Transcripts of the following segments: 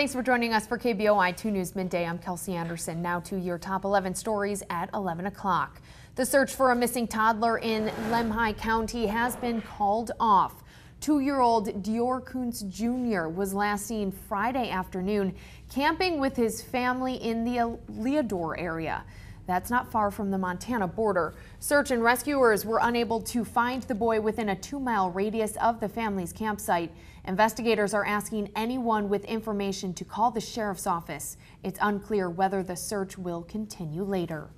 Thanks for joining us for KBOI 2 News Midday. I'm Kelsey Anderson. Now to your top 11 stories at 11 o'clock. The search for a missing toddler in Lemhi County has been called off. 2-year-old Dior Kuntz Jr. was last seen Friday afternoon camping with his family in the Leodore area. That's not far from the Montana border. Search and rescuers were unable to find the boy within a 2-mile radius of the family's campsite. Investigators are asking anyone with information to call the sheriff's office. It's unclear whether the search will continue later.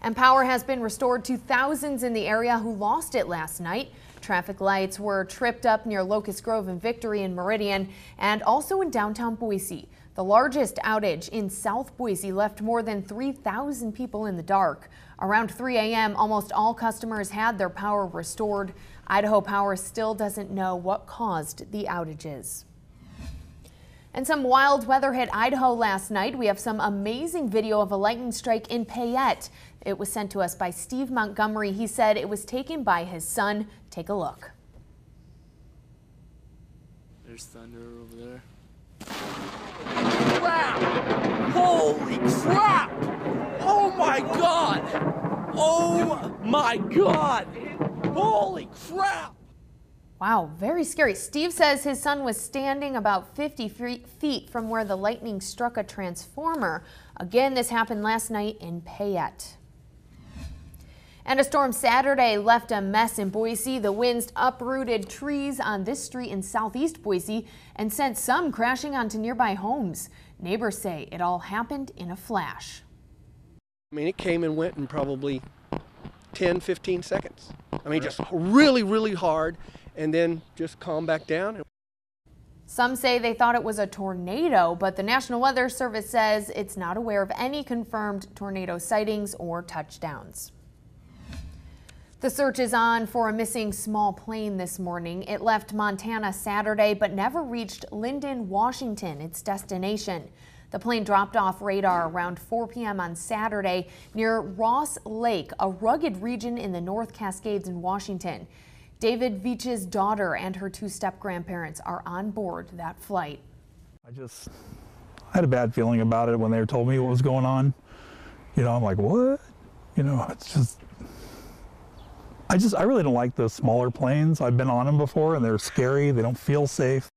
And power has been restored to thousands in the area who lost it last night. Traffic lights were tripped up near Locust Grove and Victory in Meridian and also in downtown Boise. The largest outage in South Boise left more than 3,000 people in the dark. Around 3 a.m., almost all customers had their power restored. Idaho Power still doesn't know what caused the outages. And some wild weather hit Idaho last night. We have some amazing video of a lightning strike in Payette. It was sent to us by Steve Montgomery. He said it was taken by his son. Take a look. There's thunder over there. Crap! Holy crap! Oh my God! Oh my God! Holy crap! Wow, very scary. Steve says his son was standing about 50 feet from where the lightning struck a transformer. Again, this happened last night in Payette. And a storm Saturday left a mess in Boise. The winds uprooted trees on this street in southeast Boise and sent some crashing onto nearby homes. Neighbors say it all happened in a flash. I mean, it came and went in probably 10, 15 seconds. I mean, just really, really hard, and then just calm back down. Some say they thought it was a tornado, but the National Weather Service says it's not aware of any confirmed tornado sightings or touchdowns. The search is on for a missing small plane this morning. It left Montana Saturday but never reached Linden, Washington, its destination. The plane dropped off radar around 4 p.m. on Saturday near Ross Lake, a rugged region in the North Cascades in Washington. David Veach's daughter and her 2 step-grandparents are on board that flight. I had a bad feeling about it when they told me what was going on. You know, I'm like, what? You know, it's just... I really don't like the smaller planes. I've been on them before and they're scary. They don't feel safe.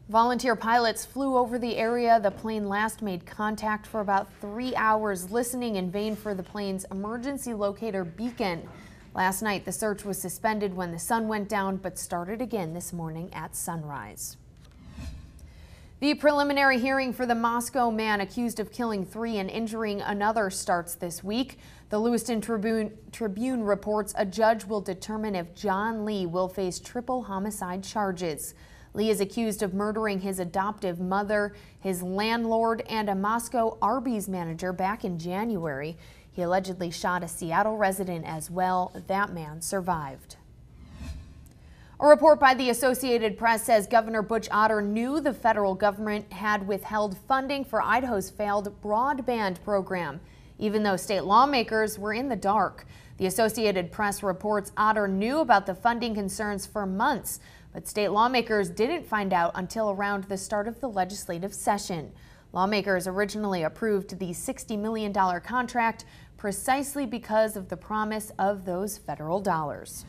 Volunteer pilots flew over the area the plane last made contact for about 3 hours, listening in vain for the plane's emergency locator beacon. Last night, the search was suspended when the sun went down, but started again this morning at sunrise. The preliminary hearing for the Moscow man accused of killing 3 and injuring another starts this week. The Lewiston Tribune reports a judge will determine if John Lee will face triple homicide charges. Lee is accused of murdering his adoptive mother, his landlord, and a Moscow Arby's manager back in January. He allegedly shot a Seattle resident as well. That man survived. A report by the Associated Press says Governor Butch Otter knew the federal government had withheld funding for Idaho's failed broadband program, even though state lawmakers were in the dark. The Associated Press reports Otter knew about the funding concerns for months, but state lawmakers didn't find out until around the start of the legislative session. Lawmakers originally approved the $60 million contract precisely because of the promise of those federal dollars.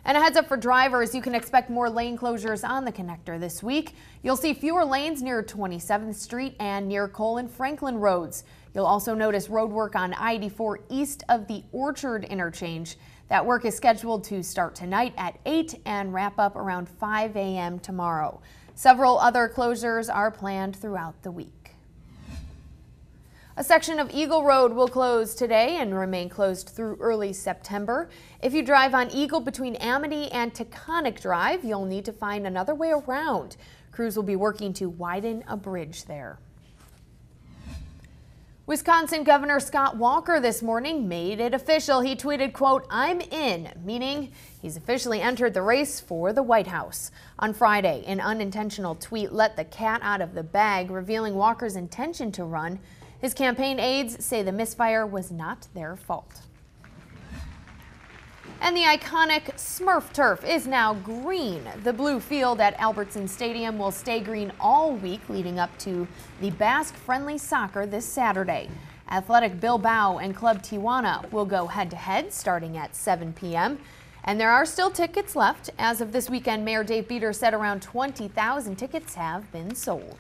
And a heads up for drivers, you can expect more lane closures on the connector this week. You'll see fewer lanes near 27th Street and near Cole and Franklin roads. You'll also notice road work on I-84 east of the Orchard interchange. That work is scheduled to start tonight at 8 and wrap up around 5 a.m. tomorrow. Several other closures are planned throughout the week. A section of Eagle Road will close today and remain closed through early September. If you drive on Eagle between Amity and Taconic Drive, you'll need to find another way around. Crews will be working to widen a bridge there. Wisconsin Governor Scott Walker this morning made it official. He tweeted, quote, "I'm in," meaning he's officially entered the race for the White House. On Friday, an unintentional tweet let the cat out of the bag, revealing Walker's intention to run. His campaign aides say the misfire was not their fault. And the iconic Smurf turf is now green. The blue field at Albertson Stadium will stay green all week leading up to the Basque-friendly soccer this Saturday. Athletic Bilbao and Club Tijuana will go head-to-head starting at 7 p.m. And there are still tickets left. As of this weekend, Mayor Dave Beater said around 20,000 tickets have been sold.